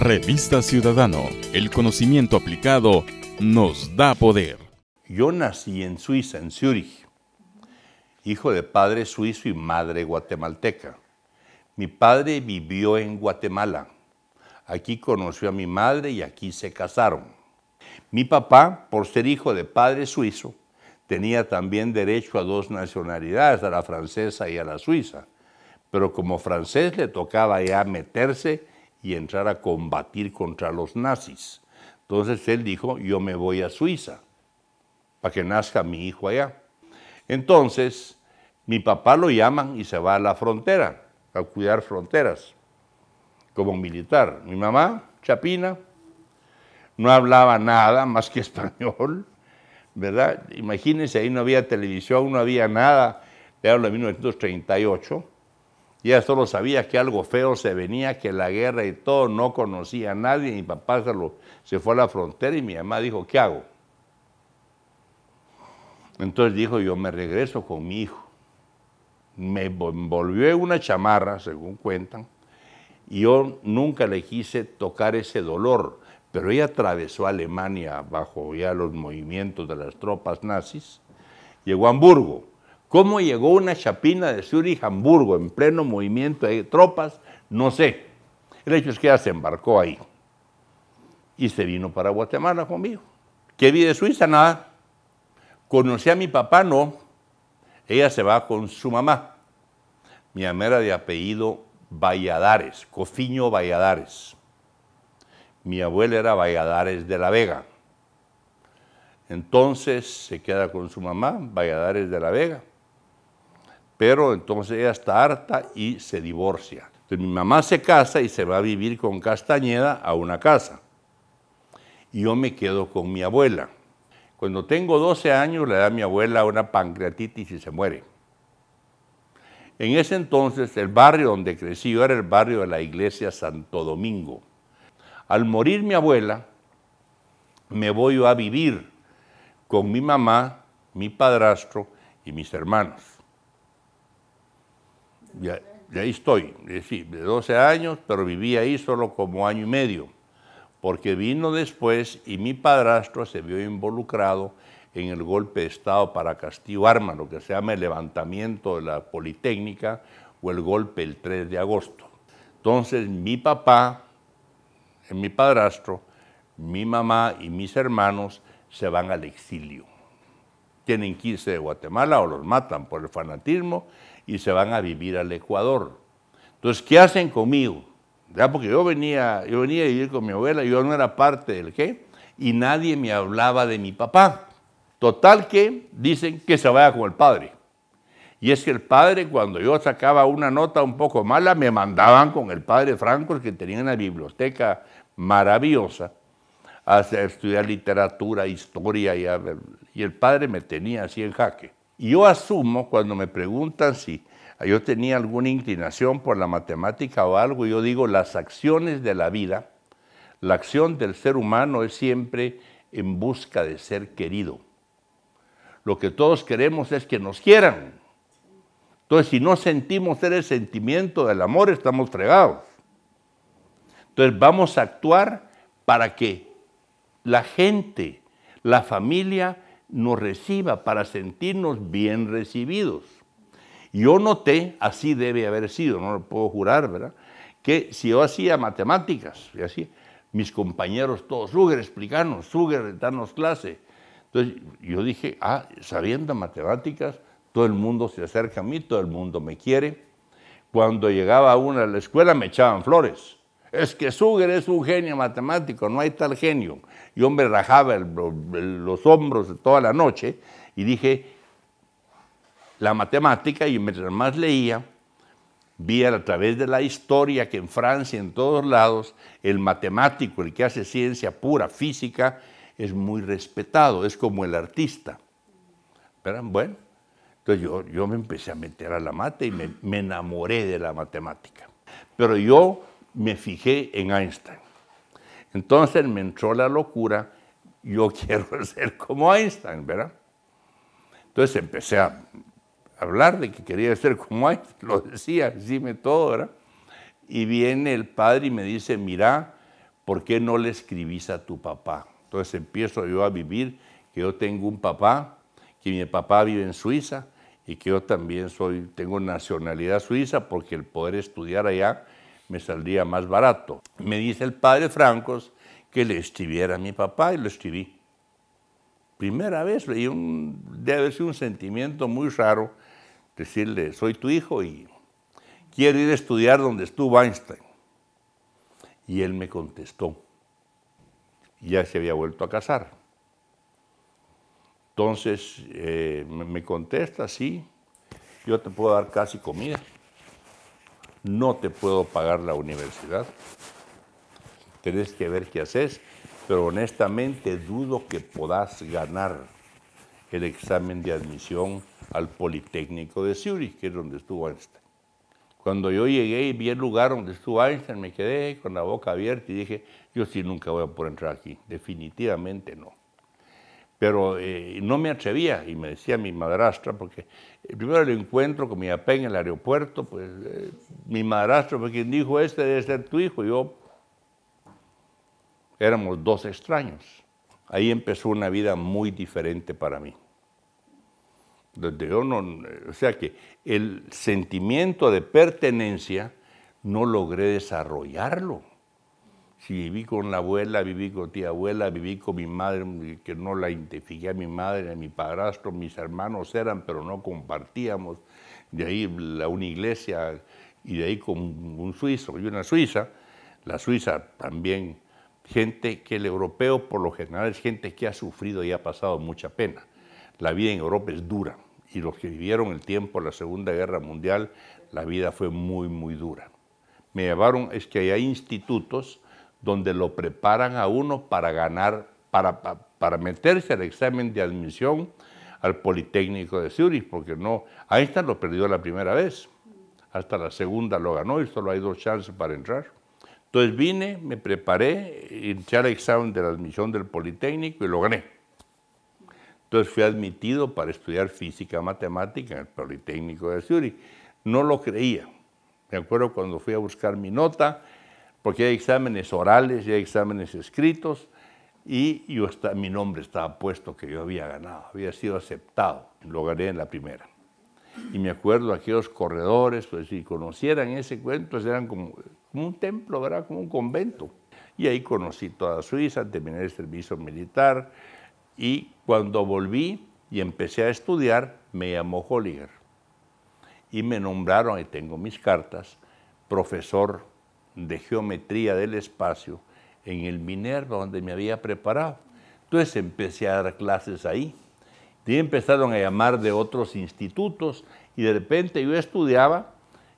Revista Ciudadano, el conocimiento aplicado nos da poder. Yo nací en Suiza, en Zúrich, hijo de padre suizo y madre guatemalteca. Mi padre vivió en Guatemala. Aquí conoció a mi madre y aquí se casaron. Mi papá, por ser hijo de padre suizo, tenía también derecho a dos nacionalidades, a la francesa y a la suiza. Pero como francés le tocaba ya meterse y entrar a combatir contra los nazis. Entonces él dijo, yo me voy a Suiza para que nazca mi hijo allá. Entonces mi papá lo llaman y se va a la frontera, a cuidar fronteras, como militar. Mi mamá, chapina, no hablaba nada más que español, ¿verdad? Imagínense, ahí no había televisión, no había nada. Le hablo de 1938. Y ella solo sabía que algo feo se venía, que la guerra y todo, no conocía a nadie. Mi papá se fue a la frontera y mi mamá dijo, ¿qué hago? Entonces dijo, yo me regreso con mi hijo. Me envolvió en una chamarra, según cuentan, y yo nunca le quise tocar ese dolor, pero ella atravesó Alemania bajo ya los movimientos de las tropas nazis, llegó a Hamburgo. ¿Cómo llegó una chapina de Zúrich a Hamburgo en pleno movimiento de tropas? No sé. El hecho es que ella se embarcó ahí y se vino para Guatemala conmigo. ¿Qué vi de Suiza? Nada. ¿Conocí a mi papá? No. Ella se va con su mamá. Mi mamá era de apellido Valladares, Cofiño Valladares. Mi abuela era Valladares de la Vega. Entonces se queda con su mamá, Valladares de la Vega. Pero entonces ella está harta y se divorcia. Entonces mi mamá se casa y se va a vivir con Castañeda a una casa. Y yo me quedo con mi abuela. Cuando tengo 12 años le da a mi abuela una pancreatitis y se muere. En ese entonces el barrio donde crecí yo era el barrio de la iglesia Santo Domingo. Al morir mi abuela, me voy a vivir con mi mamá, mi padrastro y mis hermanos. Y ahí estoy, de 12 años, pero viví ahí solo como año y medio, porque vino después y mi padrastro se vio involucrado en el golpe de Estado para Castillo Armas, lo que se llama el levantamiento de la Politécnica o el golpe el 3 de agosto. Entonces mi papá, mi padrastro, mi mamá y mis hermanos se van al exilio. Tienen que irse de Guatemala o los matan por el fanatismo y se van a vivir al Ecuador. Entonces, ¿qué hacen conmigo? ¿Ya? Porque yo venía a vivir con mi abuela, yo no era parte del qué, y nadie me hablaba de mi papá. Total que dicen que se vaya con el padre. Y es que el padre, cuando yo sacaba una nota un poco mala, me mandaban con el padre Franco, que tenía una biblioteca maravillosa, a estudiar literatura, historia, y el padre me tenía así en jaque. Y yo asumo, cuando me preguntan si yo tenía alguna inclinación por la matemática o algo, yo digo, las acciones de la vida, la acción del ser humano es siempre en busca de ser querido. Lo que todos queremos es que nos quieran. Entonces, si no sentimos el sentimiento del amor, estamos fregados. Entonces, vamos a actuar para que la gente, la familia, nos reciba, para sentirnos bien recibidos. Yo noté, así debe haber sido, no lo puedo jurar, ¿verdad?, que si yo hacía matemáticas, y así, mis compañeros todos, Suger, explícanos, Suger, danos clase. Entonces yo dije, sabiendo matemáticas, todo el mundo se acerca a mí, todo el mundo me quiere. Cuando llegaba uno a la escuela me echaban flores. Es que Suger es un genio matemático, no hay tal genio. Yo me rajaba los hombros toda la noche y dije, la matemática, y mientras más leía, vi a través de la historia que en Francia, en todos lados, el matemático, el que hace ciencia pura, física, es muy respetado, es como el artista. ¿Verdad? Bueno, entonces yo me empecé a meter a la mate y me enamoré de la matemática. Pero yo me fijé en Einstein. Entonces me entró la locura, yo quiero ser como Einstein, ¿verdad? Entonces empecé a hablar de que quería ser como Einstein, lo decía, decime todo, ¿verdad? Y viene el padre y me dice, mira, ¿por qué no le escribís a tu papá? Entonces empiezo yo a vivir, que yo tengo un papá, que mi papá vive en Suiza y que yo también tengo nacionalidad suiza porque el poder estudiar allá me saldría más barato. Me dice el padre Francos que le escribiera a mi papá y lo escribí. Primera vez, debe haber sido un sentimiento muy raro decirle, soy tu hijo y quiero ir a estudiar donde estuvo Einstein. Y él me contestó, ya se había vuelto a casar. Entonces me contesta, sí, yo te puedo dar casi comida, no te puedo pagar la universidad, tenés que ver qué haces, pero honestamente dudo que podás ganar el examen de admisión al Politécnico de Zúrich, que es donde estuvo Einstein. Cuando yo llegué y vi el lugar donde estuvo Einstein, me quedé con la boca abierta y dije, yo sí nunca voy a poder entrar aquí, definitivamente no. Pero no me atrevía, y me decía mi madrastra, porque primero el encuentro con mi papá en el aeropuerto, pues mi madrastra fue quien dijo, este debe ser tu hijo, y yo, éramos dos extraños. Ahí empezó una vida muy diferente para mí. O sea que el sentimiento de pertenencia no logré desarrollarlo. Si viví con la abuela, viví con tía abuela, viví con mi madre, que no la identifiqué a mi madre, a mi padrastro, mis hermanos eran, pero no compartíamos. De ahí una iglesia y de ahí con un suizo y una suiza. La Suiza también, gente que el europeo por lo general es gente que ha sufrido y ha pasado mucha pena. La vida en Europa es dura y los que vivieron el tiempo de la Segunda Guerra Mundial, la vida fue muy, muy dura. Me llevaron, es que hay institutos donde lo preparan a uno para ganar, para meterse al examen de admisión al Politécnico de Zúrich, porque no, Einstein lo perdió la primera vez, hasta la segunda lo ganó y solo hay 2 chances para entrar. Entonces vine, me preparé, eché el examen de la admisión del Politécnico y lo gané. Entonces fui admitido para estudiar física matemática en el Politécnico de Zúrich. No lo creía. Me acuerdo cuando fui a buscar mi nota, porque hay exámenes orales y hay exámenes escritos, y mi nombre estaba puesto que yo había ganado, había sido aceptado. Lo gané en la primera. Y me acuerdo aquellos corredores, pues si conocieran ese cuento, eran como un templo, ¿verdad? Como un convento. Y ahí conocí toda Suiza, terminé el servicio militar, y cuando volví y empecé a estudiar, me llamó Holliger. Y me nombraron, y tengo mis cartas, profesor de geometría del espacio en el Minerva, donde me había preparado. Entonces empecé a dar clases ahí. Y empezaron a llamar de otros institutos y de repente yo estudiaba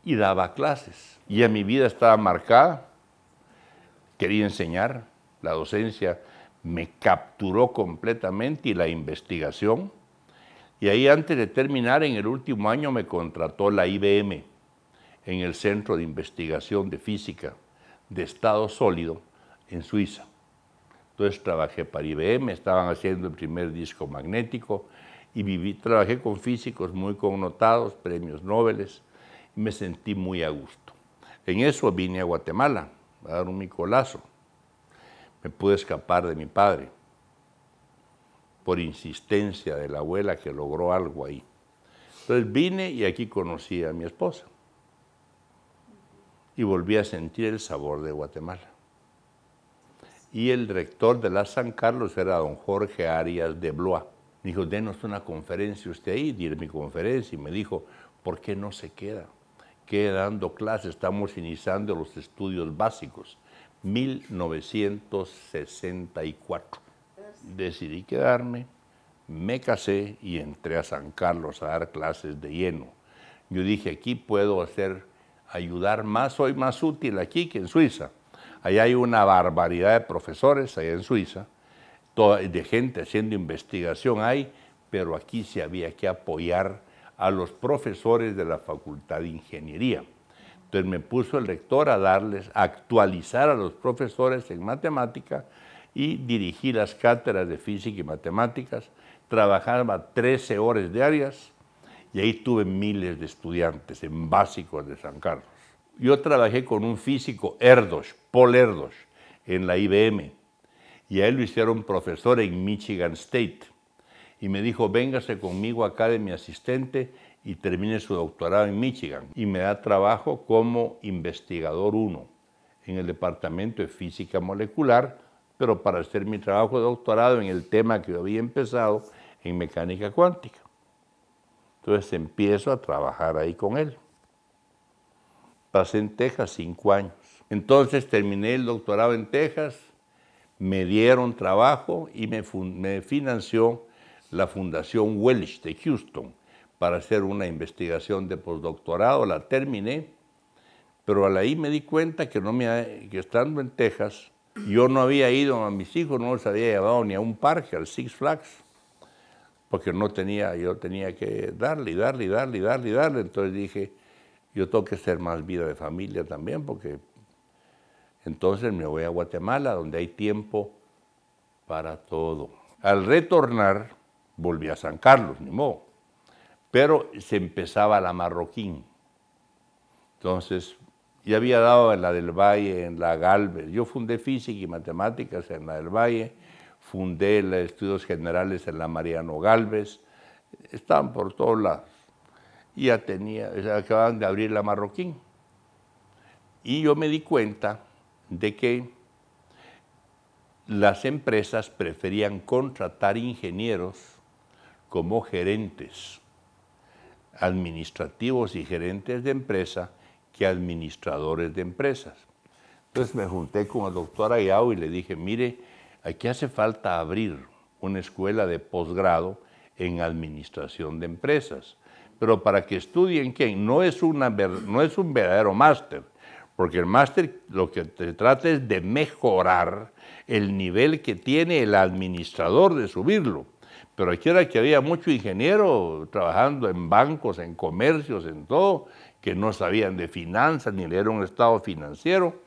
y daba clases. Y mi vida estaba marcada, quería enseñar, la docencia me capturó completamente y la investigación. Y ahí antes de terminar, en el último año me contrató la IBM en el Centro de Investigación de Física de Estado Sólido en Suiza. Entonces trabajé para IBM, estaban haciendo el primer disco magnético y trabajé con físicos muy connotados, premios Nobel, y me sentí muy a gusto. En eso vine a Guatemala a dar un micolazo. Me pude escapar de mi padre por insistencia de la abuela que logró algo ahí. Entonces vine y aquí conocí a mi esposa y volví a sentir el sabor de Guatemala. Y el rector de la San Carlos era don Jorge Arias de Blois. Me dijo, denos una conferencia usted ahí, di mi conferencia, y me dijo, ¿por qué no se queda? Queda dando clases, estamos iniciando los estudios básicos. 1964. Decidí quedarme, me casé y entré a San Carlos a dar clases de lleno. Yo dije, aquí puedo ayudar más, soy más útil aquí que en Suiza. Allá hay una barbaridad de profesores, allá en Suiza, de gente haciendo investigación hay, pero aquí sí había que apoyar a los profesores de la Facultad de Ingeniería. Entonces me puso el rector a actualizar a los profesores en matemática y dirigí las cátedras de física y matemáticas. Trabajaba 13 horas diarias y ahí tuve miles de estudiantes en básicos de San Carlos. Yo trabajé con un físico, Paul Erdős, en la IBM. Y a él lo hicieron profesor en Michigan State. Y me dijo, véngase conmigo acá de mi asistente y termine su doctorado en Michigan. Y me da trabajo como investigador 1 en el departamento de física molecular, pero para hacer mi trabajo de doctorado en el tema que yo había empezado en mecánica cuántica. Entonces empiezo a trabajar ahí con él. Pasé en Texas 5 años. Entonces terminé el doctorado en Texas, me dieron trabajo y me financió la Fundación Welch de Houston para hacer una investigación de postdoctorado. La terminé, pero ahí me di cuenta que, que estando en Texas, yo no había ido a mis hijos, no los había llevado ni a un parque, al Six Flags, porque yo tenía que darle. Entonces dije, yo tengo que hacer más vida de familia también, porque entonces me voy a Guatemala, donde hay tiempo para todo. Al retornar, volví a San Carlos, ni modo, pero se empezaba la Marroquín. Entonces, ya había dado en la del Valle, en la Galvez. Yo fundé física y matemáticas en la del Valle, fundé los estudios generales en la Mariano Galvez, estaban por todos lados. Y ya acababan de abrir la Marroquín. Y yo me di cuenta de que las empresas preferían contratar ingenieros como gerentes administrativos y gerentes de empresa que administradores de empresas. Entonces me junté con el doctor Ayao y le dije, mire, aquí hace falta abrir una escuela de posgrado en administración de empresas, pero para que estudien, ¿qué? No es un verdadero máster, porque el máster lo que te trata es de mejorar el nivel que tiene el administrador, de subirlo. Pero aquí era que había mucho ingeniero trabajando en bancos, en comercios, en todo, que no sabían de finanzas ni leer un estado financiero.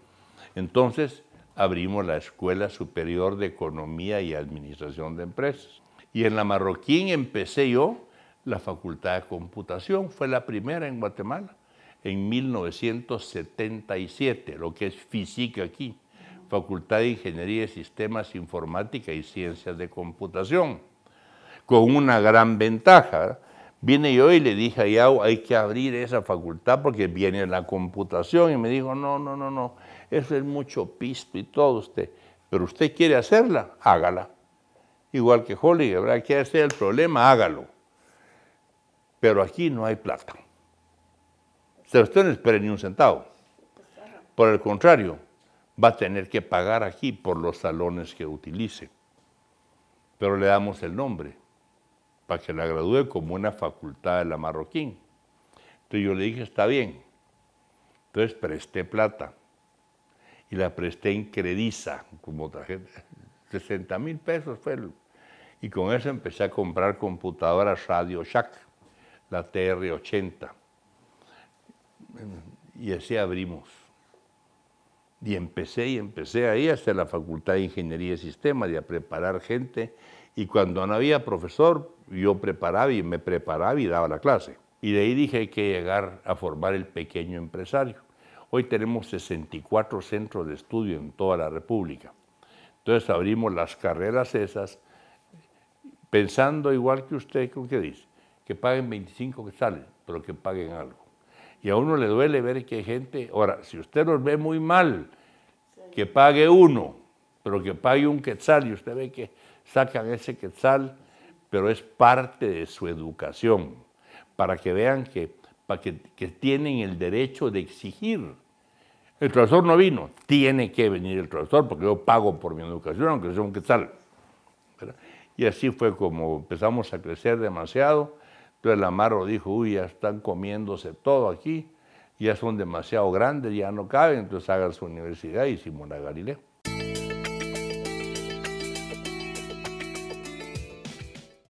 Entonces abrimos la Escuela Superior de Economía y Administración de Empresas. Y en la Marroquín empecé yo la Facultad de Computación, fue la primera en Guatemala, en 1977, lo que es física aquí, Facultad de Ingeniería de Sistemas, Informática y Ciencias de Computación, con una gran ventaja, ¿verdad? Vine yo y le dije a Yao, hay que abrir esa facultad porque viene la computación, y me dijo, no, eso es mucho pisto y todo usted, pero usted quiere hacerla, hágala. Igual que Holly, ¿verdad? Quiere hacer el problema, hágalo. Pero aquí no hay plata. O sea, usted no espere ni un centavo. Por el contrario, va a tener que pagar aquí por los salones que utilice. Pero le damos el nombre, para que la gradúe como una facultad de la Marroquín. Entonces yo le dije, está bien. Entonces presté plata. Y la presté en Crediza, como tarjeta. 60,000 pesos fue. Y con eso empecé a comprar computadoras Radio Shack, la TR-80. Y así abrimos. Y empecé ahí hasta la Facultad de Ingeniería de Sistemas y a preparar gente. Y cuando no había profesor, yo me preparaba y daba la clase. Y de ahí dije, hay que llegar a formar el pequeño empresario. Hoy tenemos 64 centros de estudio en toda la República. Entonces abrimos las carreras esas, pensando igual que usted, ¿qué dice? Que paguen 25 quetzales, pero que paguen algo. Y a uno le duele ver que hay gente, ahora, si usted los ve muy mal, que pague 1, pero que pague 1 quetzal, y usted ve que sacan ese quetzal, pero es parte de su educación, para que vean que tienen el derecho de exigir. El profesor no vino, tiene que venir el profesor, porque yo pago por mi educación, aunque sea un quetzal, ¿verdad? Y así fue como empezamos a crecer demasiado. Entonces la Maro dijo, uy, ya están comiéndose todo aquí, ya son demasiado grandes, ya no caben, entonces hagan su universidad y hicimos la Galileo.